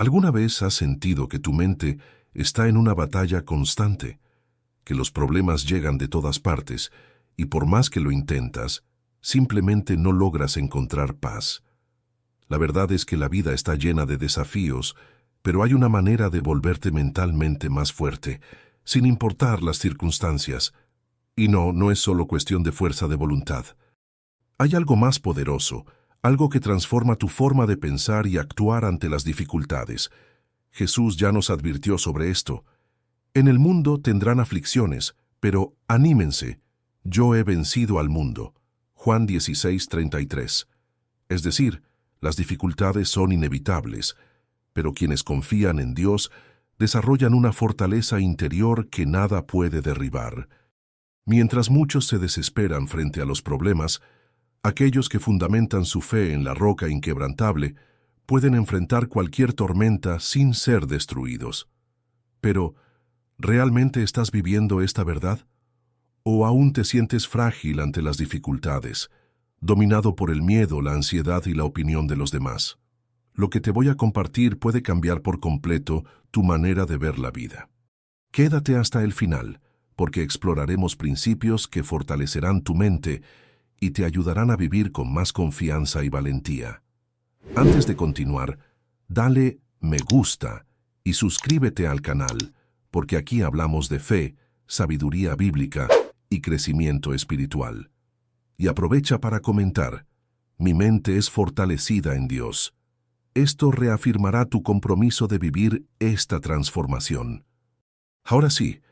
¿Alguna vez has sentido que tu mente está en una batalla constante, que los problemas llegan de todas partes y por más que lo intentas, simplemente no logras encontrar paz? La verdad es que la vida está llena de desafíos, pero hay una manera de volverte mentalmente más fuerte, sin importar las circunstancias. Y no es solo cuestión de fuerza de voluntad. Hay algo más poderoso, algo que transforma tu forma de pensar y actuar ante las dificultades. Jesús ya nos advirtió sobre esto. En el mundo tendrán aflicciones, pero anímense, yo he vencido al mundo. Juan 16:33. Es decir, las dificultades son inevitables, pero quienes confían en Dios desarrollan una fortaleza interior que nada puede derribar. Mientras muchos se desesperan frente a los problemas, aquellos que fundamentan su fe en la roca inquebrantable pueden enfrentar cualquier tormenta sin ser destruidos. Pero, ¿realmente estás viviendo esta verdad? ¿O aún te sientes frágil ante las dificultades, dominado por el miedo, la ansiedad y la opinión de los demás? Lo que te voy a compartir puede cambiar por completo tu manera de ver la vida. Quédate hasta el final, porque exploraremos principios que fortalecerán tu mente y te ayudarán a vivir con más confianza y valentía. Antes de continuar, dale me gusta y suscríbete al canal, porque aquí hablamos de fe, sabiduría bíblica y crecimiento espiritual. Y aprovecha para comentar: mi mente es fortalecida en Dios. Esto reafirmará tu compromiso de vivir esta transformación. Ahora sí,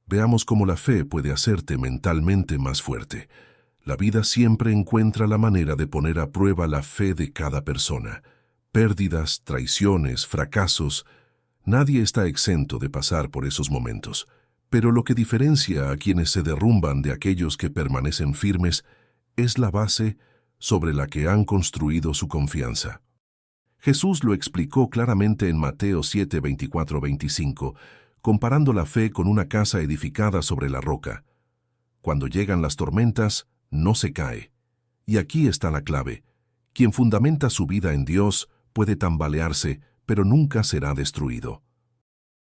veamos cómo la fe puede hacerte mentalmente más fuerte. La vida siempre encuentra la manera de poner a prueba la fe de cada persona. Pérdidas, traiciones, fracasos. Nadie está exento de pasar por esos momentos. Pero lo que diferencia a quienes se derrumban de aquellos que permanecen firmes es la base sobre la que han construido su confianza. Jesús lo explicó claramente en Mateo 7:24-25, comparando la fe con una casa edificada sobre la roca. Cuando llegan las tormentas, no se cae. Y aquí está la clave: quien fundamenta su vida en Dios puede tambalearse, pero nunca será destruido.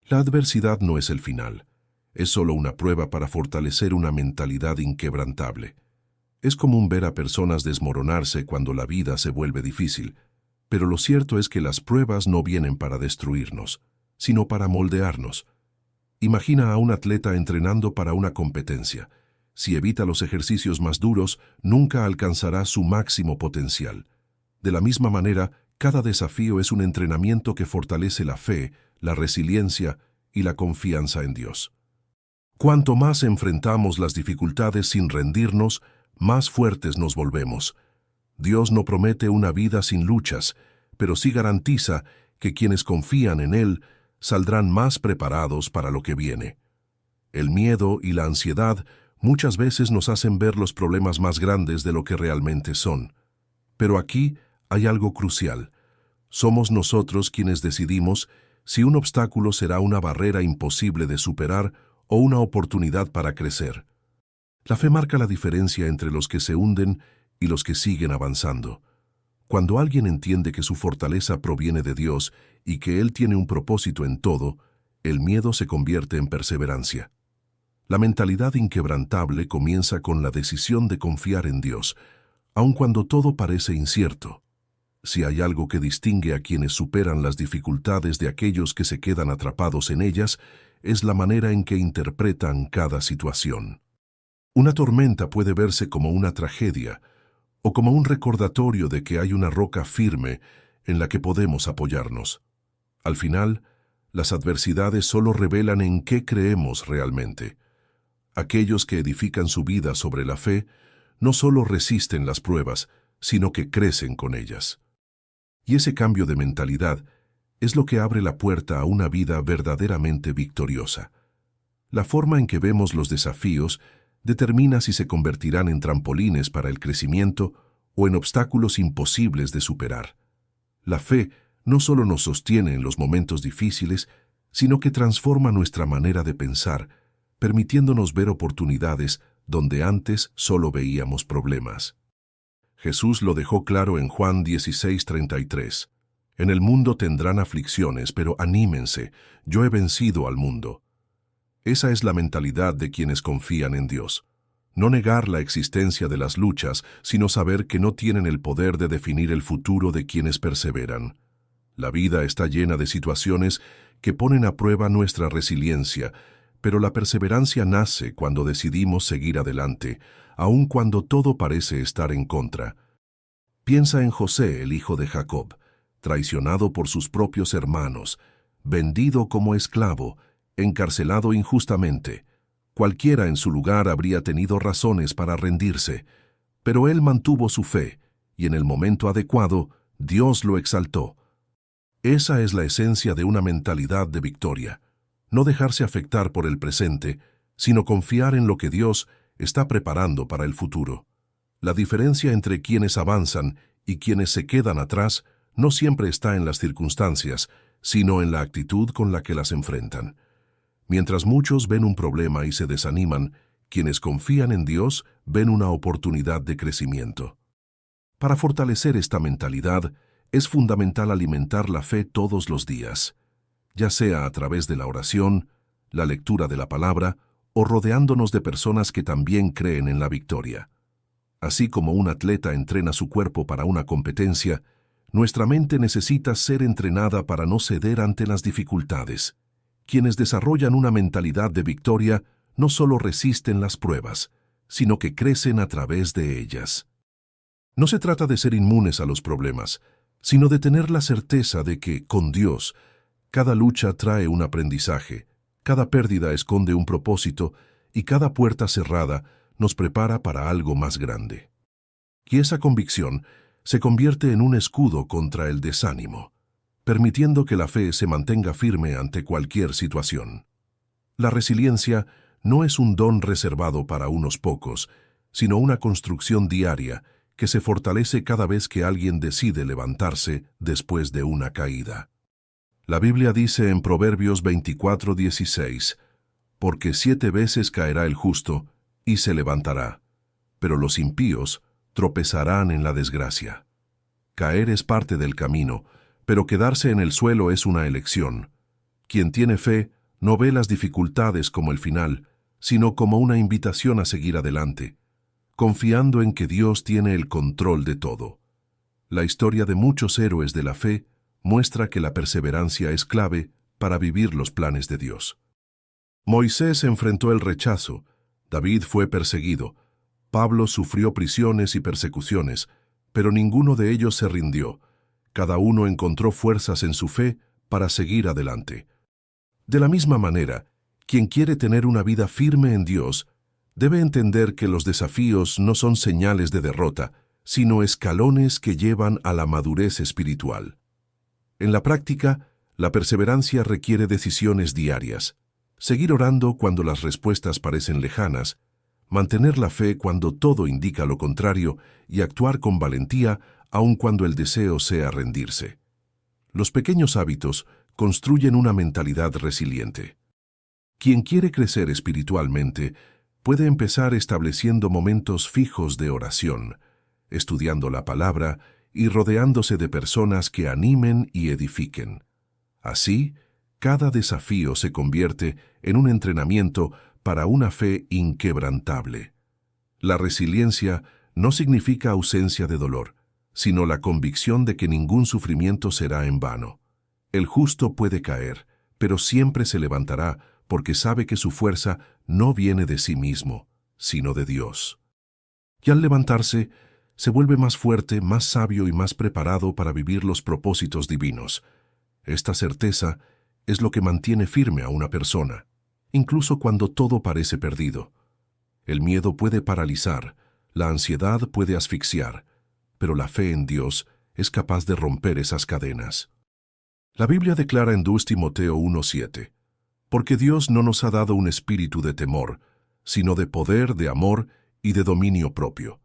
La adversidad no es el final, es solo una prueba para fortalecer una mentalidad inquebrantable. Es común ver a personas desmoronarse cuando la vida se vuelve difícil, pero lo cierto es que las pruebas no vienen para destruirnos, sino para moldearnos. Imagina a un atleta entrenando para una competencia. Si evita los ejercicios más duros, nunca alcanzará su máximo potencial. De la misma manera, cada desafío es un entrenamiento que fortalece la fe, la resiliencia y la confianza en Dios. Cuanto más enfrentamos las dificultades sin rendirnos, más fuertes nos volvemos. Dios no promete una vida sin luchas, pero sí garantiza que quienes confían en Él saldrán más preparados para lo que viene. El miedo y la ansiedad muchas veces nos hacen ver los problemas más grandes de lo que realmente son. Pero aquí hay algo crucial. Somos nosotros quienes decidimos si un obstáculo será una barrera imposible de superar o una oportunidad para crecer. La fe marca la diferencia entre los que se hunden y los que siguen avanzando. Cuando alguien entiende que su fortaleza proviene de Dios y que Él tiene un propósito en todo, el miedo se convierte en perseverancia. La mentalidad inquebrantable comienza con la decisión de confiar en Dios, aun cuando todo parece incierto. Si hay algo que distingue a quienes superan las dificultades de aquellos que se quedan atrapados en ellas, es la manera en que interpretan cada situación. Una tormenta puede verse como una tragedia, o como un recordatorio de que hay una roca firme en la que podemos apoyarnos. Al final, las adversidades solo revelan en qué creemos realmente. Aquellos que edifican su vida sobre la fe no solo resisten las pruebas, sino que crecen con ellas. Y ese cambio de mentalidad es lo que abre la puerta a una vida verdaderamente victoriosa. La forma en que vemos los desafíos determina si se convertirán en trampolines para el crecimiento o en obstáculos imposibles de superar. La fe no solo nos sostiene en los momentos difíciles, sino que transforma nuestra manera de pensar, permitiéndonos ver oportunidades donde antes solo veíamos problemas. Jesús lo dejó claro en Juan 16:33. En el mundo tendrán aflicciones, pero anímense, yo he vencido al mundo. Esa es la mentalidad de quienes confían en Dios. No negar la existencia de las luchas, sino saber que no tienen el poder de definir el futuro de quienes perseveran. La vida está llena de situaciones que ponen a prueba nuestra resiliencia, pero la perseverancia nace cuando decidimos seguir adelante, aun cuando todo parece estar en contra. Piensa en José, el hijo de Jacob, traicionado por sus propios hermanos, vendido como esclavo, encarcelado injustamente. Cualquiera en su lugar habría tenido razones para rendirse, pero él mantuvo su fe, y en el momento adecuado, Dios lo exaltó. Esa es la esencia de una mentalidad de victoria. No dejarse afectar por el presente, sino confiar en lo que Dios está preparando para el futuro. La diferencia entre quienes avanzan y quienes se quedan atrás no siempre está en las circunstancias, sino en la actitud con la que las enfrentan. Mientras muchos ven un problema y se desaniman, quienes confían en Dios ven una oportunidad de crecimiento. Para fortalecer esta mentalidad, es fundamental alimentar la fe todos los días, ya sea a través de la oración, la lectura de la palabra o rodeándonos de personas que también creen en la victoria. Así como un atleta entrena su cuerpo para una competencia, nuestra mente necesita ser entrenada para no ceder ante las dificultades. Quienes desarrollan una mentalidad de victoria no solo resisten las pruebas, sino que crecen a través de ellas. No se trata de ser inmunes a los problemas, sino de tener la certeza de que, con Dios, cada lucha trae un aprendizaje, cada pérdida esconde un propósito y cada puerta cerrada nos prepara para algo más grande. Y esa convicción se convierte en un escudo contra el desánimo, permitiendo que la fe se mantenga firme ante cualquier situación. La resiliencia no es un don reservado para unos pocos, sino una construcción diaria que se fortalece cada vez que alguien decide levantarse después de una caída. La Biblia dice en Proverbios 24:16, «Porque 7 veces caerá el justo y se levantará, pero los impíos tropezarán en la desgracia». Caer es parte del camino, pero quedarse en el suelo es una elección. Quien tiene fe no ve las dificultades como el final, sino como una invitación a seguir adelante, confiando en que Dios tiene el control de todo. La historia de muchos héroes de la fe muestra que la perseverancia es clave para vivir los planes de Dios. Moisés enfrentó el rechazo, David fue perseguido, Pablo sufrió prisiones y persecuciones, pero ninguno de ellos se rindió. Cada uno encontró fuerzas en su fe para seguir adelante. De la misma manera, quien quiere tener una vida firme en Dios, debe entender que los desafíos no son señales de derrota, sino escalones que llevan a la madurez espiritual. En la práctica, la perseverancia requiere decisiones diarias. Seguir orando cuando las respuestas parecen lejanas, mantener la fe cuando todo indica lo contrario y actuar con valentía aun cuando el deseo sea rendirse. Los pequeños hábitos construyen una mentalidad resiliente. Quien quiere crecer espiritualmente puede empezar estableciendo momentos fijos de oración, estudiando la palabra y rodeándose de personas que animen y edifiquen. Así, cada desafío se convierte en un entrenamiento para una fe inquebrantable. La resiliencia no significa ausencia de dolor, sino la convicción de que ningún sufrimiento será en vano. El justo puede caer, pero siempre se levantará porque sabe que su fuerza no viene de sí mismo, sino de Dios. Y al levantarse, se vuelve más fuerte, más sabio y más preparado para vivir los propósitos divinos. Esta certeza es lo que mantiene firme a una persona, incluso cuando todo parece perdido. El miedo puede paralizar, la ansiedad puede asfixiar, pero la fe en Dios es capaz de romper esas cadenas. La Biblia declara en 2 Timoteo 1:7, «Porque Dios no nos ha dado un espíritu de temor, sino de poder, de amor y de dominio propio».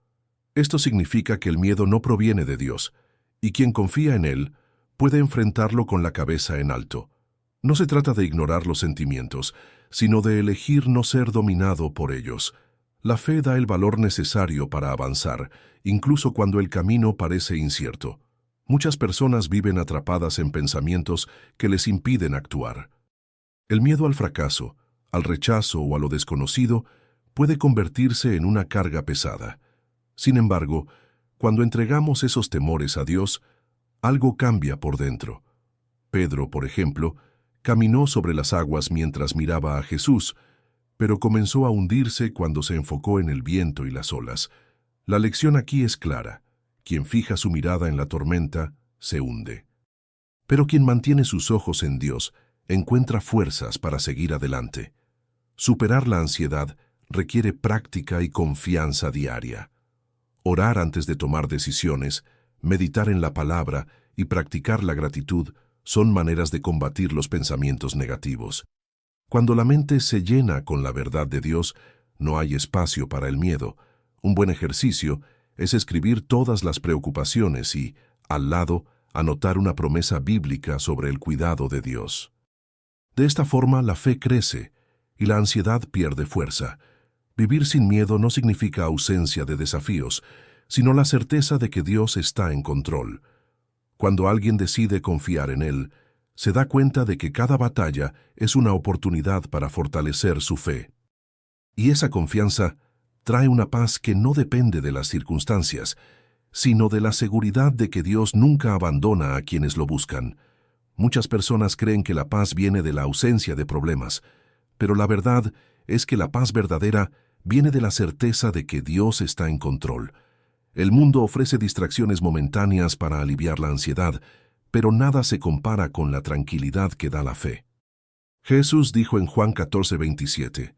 Esto significa que el miedo no proviene de Dios, y quien confía en Él puede enfrentarlo con la cabeza en alto. No se trata de ignorar los sentimientos, sino de elegir no ser dominado por ellos. La fe da el valor necesario para avanzar, incluso cuando el camino parece incierto. Muchas personas viven atrapadas en pensamientos que les impiden actuar. El miedo al fracaso, al rechazo o a lo desconocido puede convertirse en una carga pesada. Sin embargo, cuando entregamos esos temores a Dios, algo cambia por dentro. Pedro, por ejemplo, caminó sobre las aguas mientras miraba a Jesús, pero comenzó a hundirse cuando se enfocó en el viento y las olas. La lección aquí es clara. Quien fija su mirada en la tormenta, se hunde. Pero quien mantiene sus ojos en Dios, encuentra fuerzas para seguir adelante. Superar la ansiedad requiere práctica y confianza diaria. Orar antes de tomar decisiones, meditar en la palabra y practicar la gratitud son maneras de combatir los pensamientos negativos. Cuando la mente se llena con la verdad de Dios, no hay espacio para el miedo. Un buen ejercicio es escribir todas las preocupaciones y, al lado, anotar una promesa bíblica sobre el cuidado de Dios. De esta forma, la fe crece y la ansiedad pierde fuerza. Vivir sin miedo no significa ausencia de desafíos, sino la certeza de que Dios está en control. Cuando alguien decide confiar en Él, se da cuenta de que cada batalla es una oportunidad para fortalecer su fe. Y esa confianza trae una paz que no depende de las circunstancias, sino de la seguridad de que Dios nunca abandona a quienes lo buscan. Muchas personas creen que la paz viene de la ausencia de problemas, pero la verdad es que la paz verdadera viene de la certeza de que Dios está en control. El mundo ofrece distracciones momentáneas para aliviar la ansiedad, pero nada se compara con la tranquilidad que da la fe. Jesús dijo en Juan 14:27,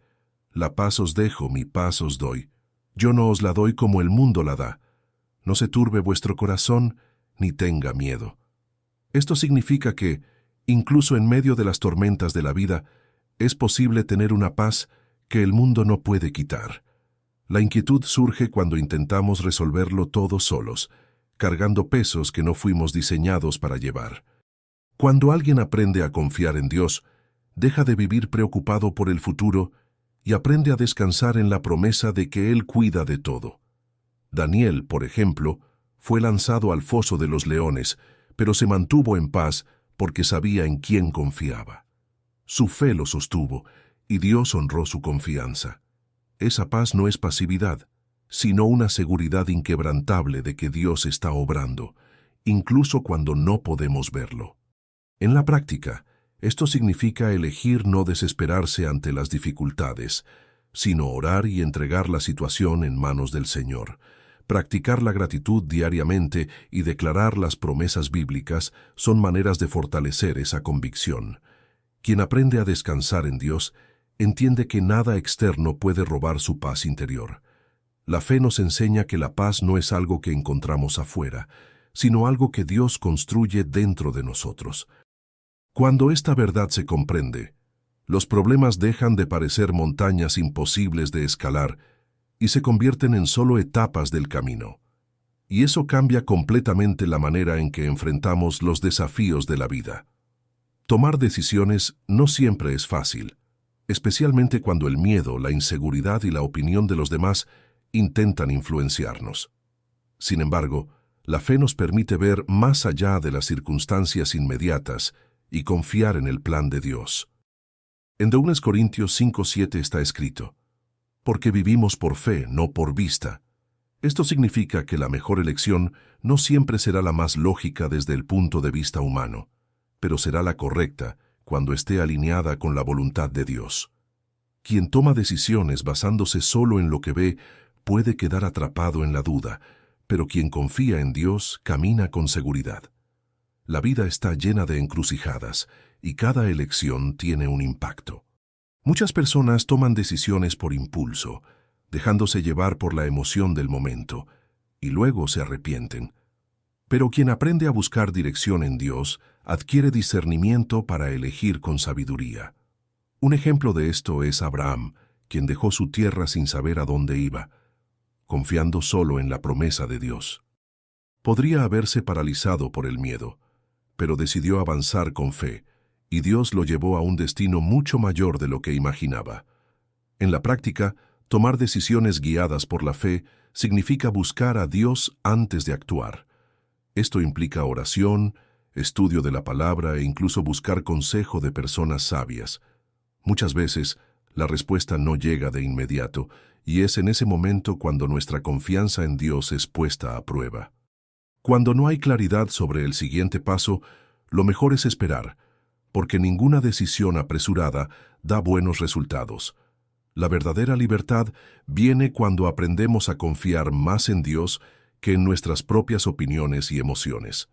«La paz os dejo, mi paz os doy. Yo no os la doy como el mundo la da. No se turbe vuestro corazón, ni tenga miedo». Esto significa que, incluso en medio de las tormentas de la vida, es posible tener una paz que el mundo no puede quitar. La inquietud surge cuando intentamos resolverlo todo solos, cargando pesos que no fuimos diseñados para llevar. Cuando alguien aprende a confiar en Dios, deja de vivir preocupado por el futuro y aprende a descansar en la promesa de que Él cuida de todo. Daniel, por ejemplo, fue lanzado al foso de los leones, pero se mantuvo en paz porque sabía en quién confiaba. Su fe lo sostuvo y Dios honró su confianza. Esa paz no es pasividad, sino una seguridad inquebrantable de que Dios está obrando, incluso cuando no podemos verlo. En la práctica, esto significa elegir no desesperarse ante las dificultades, sino orar y entregar la situación en manos del Señor. Practicar la gratitud diariamente y declarar las promesas bíblicas son maneras de fortalecer esa convicción. Quien aprende a descansar en Dios, entiende que nada externo puede robar su paz interior. La fe nos enseña que la paz no es algo que encontramos afuera, sino algo que Dios construye dentro de nosotros. Cuando esta verdad se comprende, los problemas dejan de parecer montañas imposibles de escalar y se convierten en solo etapas del camino. Y eso cambia completamente la manera en que enfrentamos los desafíos de la vida. Tomar decisiones no siempre es fácil, especialmente cuando el miedo, la inseguridad y la opinión de los demás intentan influenciarnos. Sin embargo, la fe nos permite ver más allá de las circunstancias inmediatas y confiar en el plan de Dios. En 2 Corintios 5:7 está escrito, «Porque vivimos por fe, no por vista». Esto significa que la mejor elección no siempre será la más lógica desde el punto de vista humano, pero será la correcta cuando esté alineada con la voluntad de Dios. Quien toma decisiones basándose solo en lo que ve puede quedar atrapado en la duda, pero quien confía en Dios camina con seguridad. La vida está llena de encrucijadas y cada elección tiene un impacto. Muchas personas toman decisiones por impulso, dejándose llevar por la emoción del momento, y luego se arrepienten. Pero quien aprende a buscar dirección en Dios adquiere discernimiento para elegir con sabiduría. Un ejemplo de esto es Abraham, quien dejó su tierra sin saber a dónde iba, confiando solo en la promesa de Dios. Podría haberse paralizado por el miedo, pero decidió avanzar con fe, y Dios lo llevó a un destino mucho mayor de lo que imaginaba. En la práctica, tomar decisiones guiadas por la fe significa buscar a Dios antes de actuar. Esto implica oración, estudio de la palabra e incluso buscar consejo de personas sabias. Muchas veces, la respuesta no llega de inmediato, y es en ese momento cuando nuestra confianza en Dios es puesta a prueba. Cuando no hay claridad sobre el siguiente paso, lo mejor es esperar, porque ninguna decisión apresurada da buenos resultados. La verdadera libertad viene cuando aprendemos a confiar más en Dios que en nuestras propias opiniones y emociones.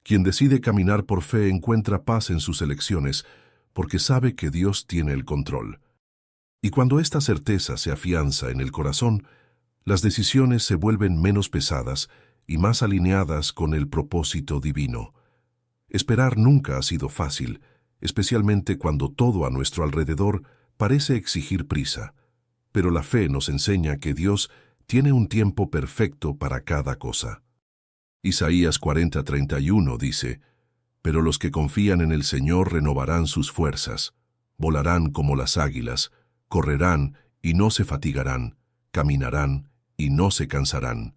Quien decide caminar por fe encuentra paz en sus elecciones, porque sabe que Dios tiene el control. Y cuando esta certeza se afianza en el corazón, las decisiones se vuelven menos pesadas y más alineadas con el propósito divino. Esperar nunca ha sido fácil, especialmente cuando todo a nuestro alrededor parece exigir prisa, pero la fe nos enseña que Dios tiene un tiempo perfecto para cada cosa. Isaías 40:31 dice: «Pero los que confían en el Señor renovarán sus fuerzas, volarán como las águilas, correrán y no se fatigarán, caminarán y no se cansarán».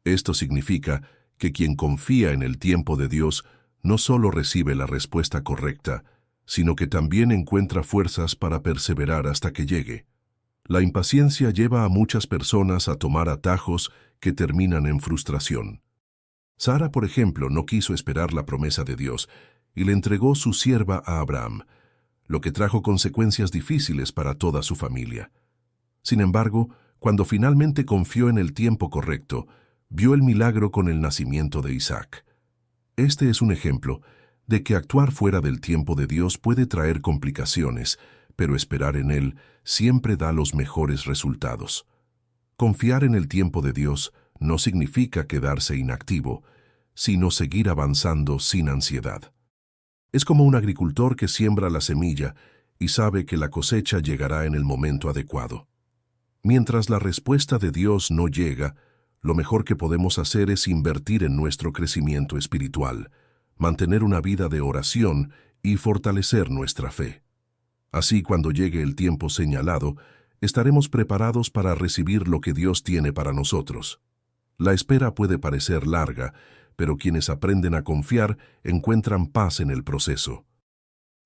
Esto significa que quien confía en el tiempo de Dios no solo recibe la respuesta correcta, sino que también encuentra fuerzas para perseverar hasta que llegue. La impaciencia lleva a muchas personas a tomar atajos que terminan en frustración. Sara, por ejemplo, no quiso esperar la promesa de Dios y le entregó su sierva a Abraham, lo que trajo consecuencias difíciles para toda su familia. Sin embargo, cuando finalmente confió en el tiempo correcto, vio el milagro con el nacimiento de Isaac. Este es un ejemplo de que actuar fuera del tiempo de Dios puede traer complicaciones, pero esperar en Él siempre da los mejores resultados. Confiar en el tiempo de Dios no significa quedarse inactivo, sino seguir avanzando sin ansiedad. Es como un agricultor que siembra la semilla y sabe que la cosecha llegará en el momento adecuado. Mientras la respuesta de Dios no llega, lo mejor que podemos hacer es invertir en nuestro crecimiento espiritual, mantener una vida de oración y fortalecer nuestra fe. Así, cuando llegue el tiempo señalado, estaremos preparados para recibir lo que Dios tiene para nosotros. La espera puede parecer larga, pero quienes aprenden a confiar encuentran paz en el proceso.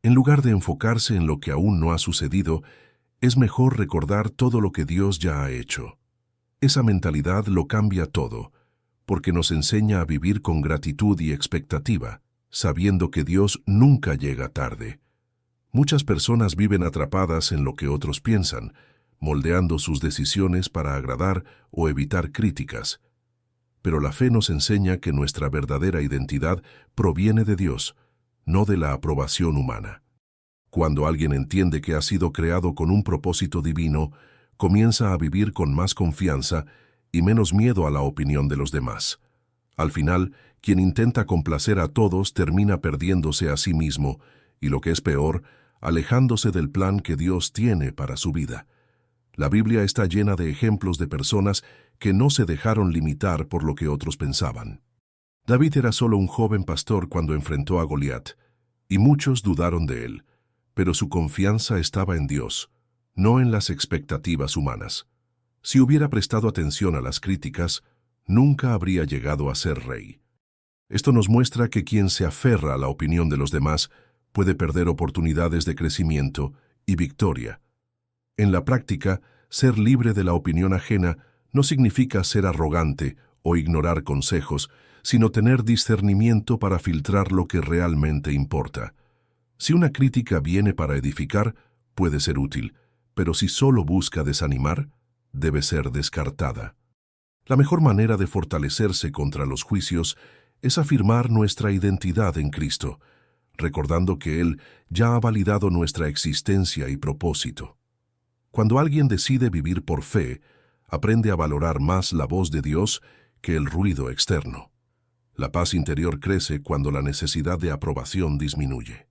En lugar de enfocarse en lo que aún no ha sucedido, es mejor recordar todo lo que Dios ya ha hecho. Esa mentalidad lo cambia todo, porque nos enseña a vivir con gratitud y expectativa, sabiendo que Dios nunca llega tarde. Muchas personas viven atrapadas en lo que otros piensan, moldeando sus decisiones para agradar o evitar críticas. Pero la fe nos enseña que nuestra verdadera identidad proviene de Dios, no de la aprobación humana. Cuando alguien entiende que ha sido creado con un propósito divino, comienza a vivir con más confianza y menos miedo a la opinión de los demás. Al final, quien intenta complacer a todos termina perdiéndose a sí mismo y, lo que es peor, alejándose del plan que Dios tiene para su vida. La Biblia está llena de ejemplos de personas que no se dejaron limitar por lo que otros pensaban. David era solo un joven pastor cuando enfrentó a Goliat, y muchos dudaron de él, pero su confianza estaba en Dios, no en las expectativas humanas. Si hubiera prestado atención a las críticas, nunca habría llegado a ser rey. Esto nos muestra que quien se aferra a la opinión de los demás puede perder oportunidades de crecimiento y victoria. En la práctica, ser libre de la opinión ajena no significa ser arrogante o ignorar consejos, sino tener discernimiento para filtrar lo que realmente importa. Si una crítica viene para edificar, puede ser útil, pero si solo busca desanimar, debe ser descartada. La mejor manera de fortalecerse contra los juicios es afirmar nuestra identidad en Cristo, recordando que Él ya ha validado nuestra existencia y propósito. Cuando alguien decide vivir por fe, aprende a valorar más la voz de Dios que el ruido externo. La paz interior crece cuando la necesidad de aprobación disminuye.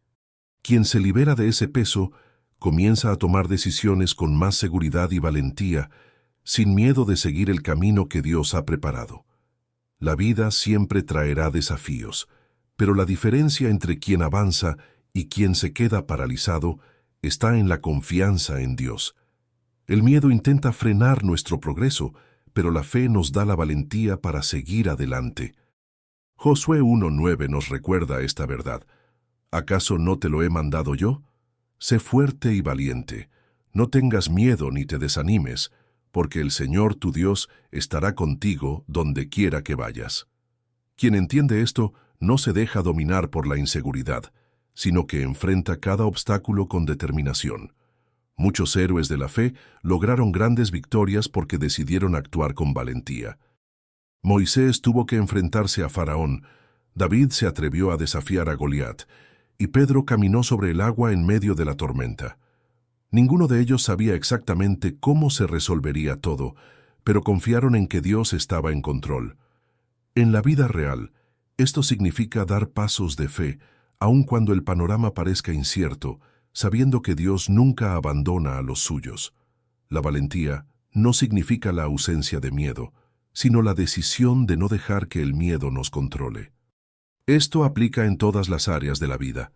Quien se libera de ese peso comienza a tomar decisiones con más seguridad y valentía, sin miedo de seguir el camino que Dios ha preparado. La vida siempre traerá desafíos, pero la diferencia entre quien avanza y quien se queda paralizado está en la confianza en Dios. El miedo intenta frenar nuestro progreso, pero la fe nos da la valentía para seguir adelante. Josué 1:9 nos recuerda esta verdad. ¿Acaso no te lo he mandado yo? Sé fuerte y valiente. No tengas miedo ni te desanimes, porque el Señor tu Dios estará contigo donde quiera que vayas. Quien entiende esto no se deja dominar por la inseguridad, sino que enfrenta cada obstáculo con determinación. Muchos héroes de la fe lograron grandes victorias porque decidieron actuar con valentía. Moisés tuvo que enfrentarse a Faraón, David se atrevió a desafiar a Goliat, y Pedro caminó sobre el agua en medio de la tormenta. Ninguno de ellos sabía exactamente cómo se resolvería todo, pero confiaron en que Dios estaba en control. En la vida real, esto significa dar pasos de fe, aun cuando el panorama parezca incierto, sabiendo que Dios nunca abandona a los suyos. La valentía no significa la ausencia de miedo, sino la decisión de no dejar que el miedo nos controle. Esto aplica en todas las áreas de la vida.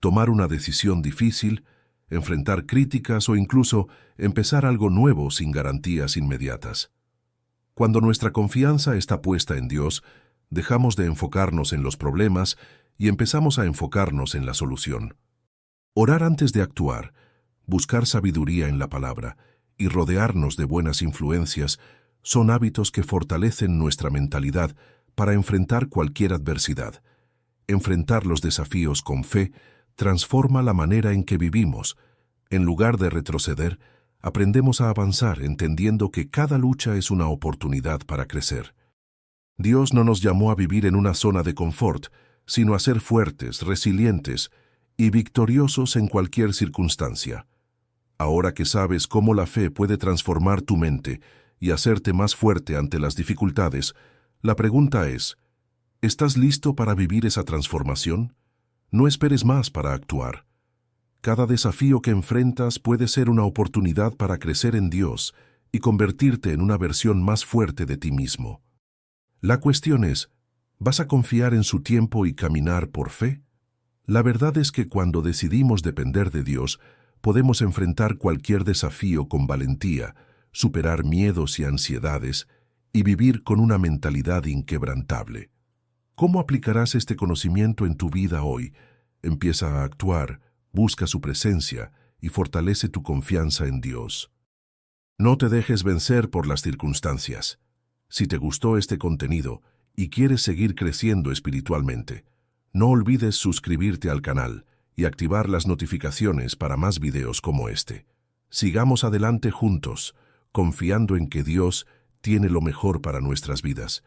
Tomar una decisión difícil, enfrentar críticas o incluso empezar algo nuevo sin garantías inmediatas. Cuando nuestra confianza está puesta en Dios, dejamos de enfocarnos en los problemas y empezamos a enfocarnos en la solución. Orar antes de actuar, buscar sabiduría en la palabra y rodearnos de buenas influencias son hábitos que fortalecen nuestra mentalidad para enfrentar cualquier adversidad. Enfrentar los desafíos con fe transforma la manera en que vivimos. En lugar de retroceder, aprendemos a avanzar entendiendo que cada lucha es una oportunidad para crecer. Dios no nos llamó a vivir en una zona de confort, sino a ser fuertes, resilientes y victoriosos en cualquier circunstancia. Ahora que sabes cómo la fe puede transformar tu mente y hacerte más fuerte ante las dificultades, la pregunta es, ¿estás listo para vivir esa transformación? No esperes más para actuar. Cada desafío que enfrentas puede ser una oportunidad para crecer en Dios y convertirte en una versión más fuerte de ti mismo. La cuestión es, ¿vas a confiar en su tiempo y caminar por fe? La verdad es que cuando decidimos depender de Dios, podemos enfrentar cualquier desafío con valentía, superar miedos y ansiedades y vivir con una mentalidad inquebrantable. ¿Cómo aplicarás este conocimiento en tu vida hoy? Empieza a actuar, busca su presencia y fortalece tu confianza en Dios. No te dejes vencer por las circunstancias. Si te gustó este contenido y quieres seguir creciendo espiritualmente, no olvides suscribirte al canal y activar las notificaciones para más videos como este. Sigamos adelante juntos, confiando en que Dios tiene lo mejor para nuestras vidas.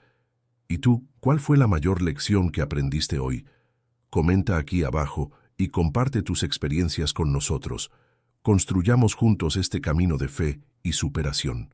¿Y tú, cuál fue la mayor lección que aprendiste hoy? Comenta aquí abajo y comparte tus experiencias con nosotros. Construyamos juntos este camino de fe y superación.